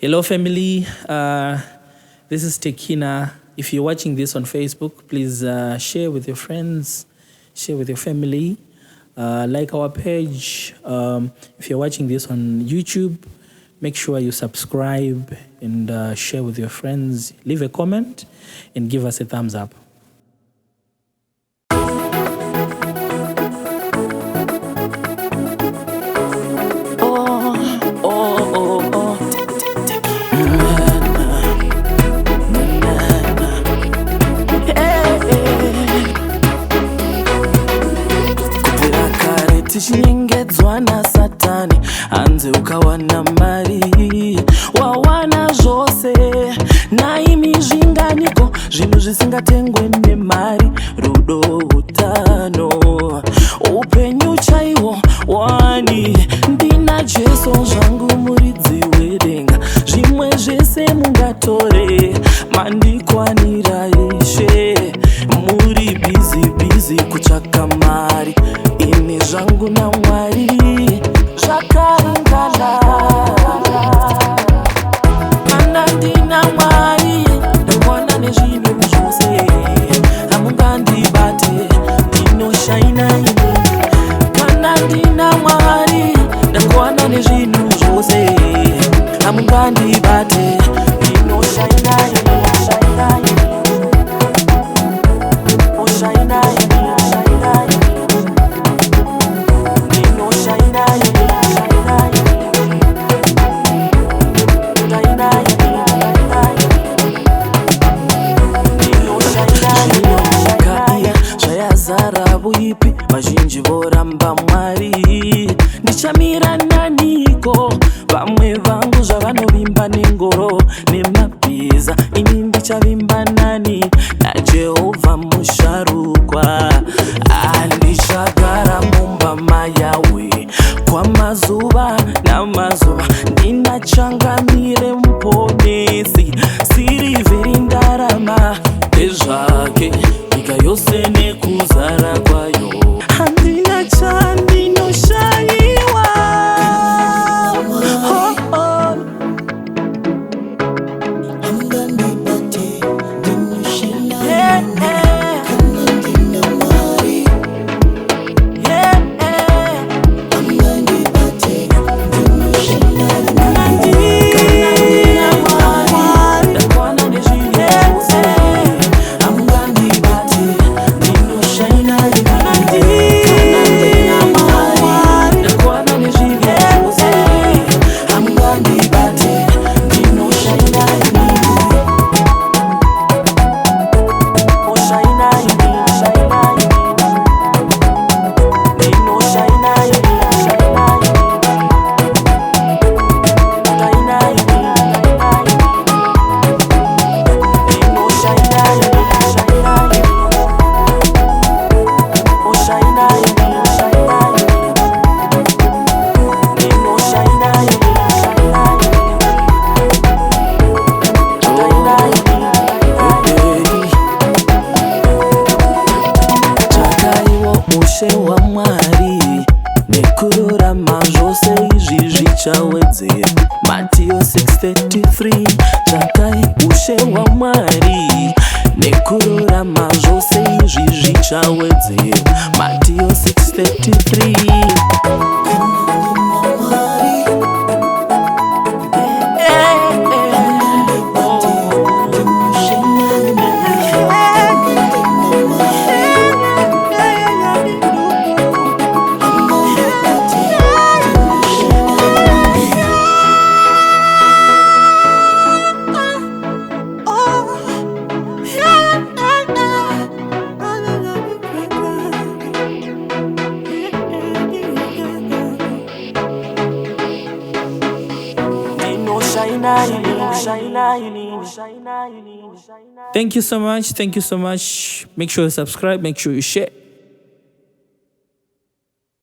Hello, family. This is Tekina. If you're watching this on Facebook, please share with your friends, share with your family, like our page. If you're watching this on YouTube, make sure you subscribe and share with your friends. Leave a comment and give us a thumbs up. Tichinyengedzwa na Satani hanze ukawana mari wawana zvose naimi zvinganiko zvinhu zvisingatengwe nemari rudo utano upenyu chaihwo wani ndina Jesu zvangu muridzi wedenga zvimwe zvese mungatore mandikwanira Ishe muri bizi kutsvaka mari ini zvangu naMwari zvakaringana kana ndina Mwari ndakwana nezvinhu zvose hamungandibate ndinoshaina ini kana ndina Mwari ndakwana nezvinhu zvose hamungandibate ndinoshaina ini Ipi vazhinji voramba Mwari ndichamira naniko vamwe vangu zvavanovimba nengoro nemabhiza ini ndichavimba nani naJehovha musharukwa andichagara mumba maYahwe kwamazuva namazuva ndinachangamire muponesi sirivheri ndarama ndezvake nyika yose nekuzara kwayo handina chandinoshayiwa wa Mwari nekururama zvose izvi zvichawedzera Matthew 6:33 tsvakai ushe waMwari nekururama zvose izvi zvichawedzera Matthew 6:33 Thank you so much. Make sure you subscribe, make sure you share.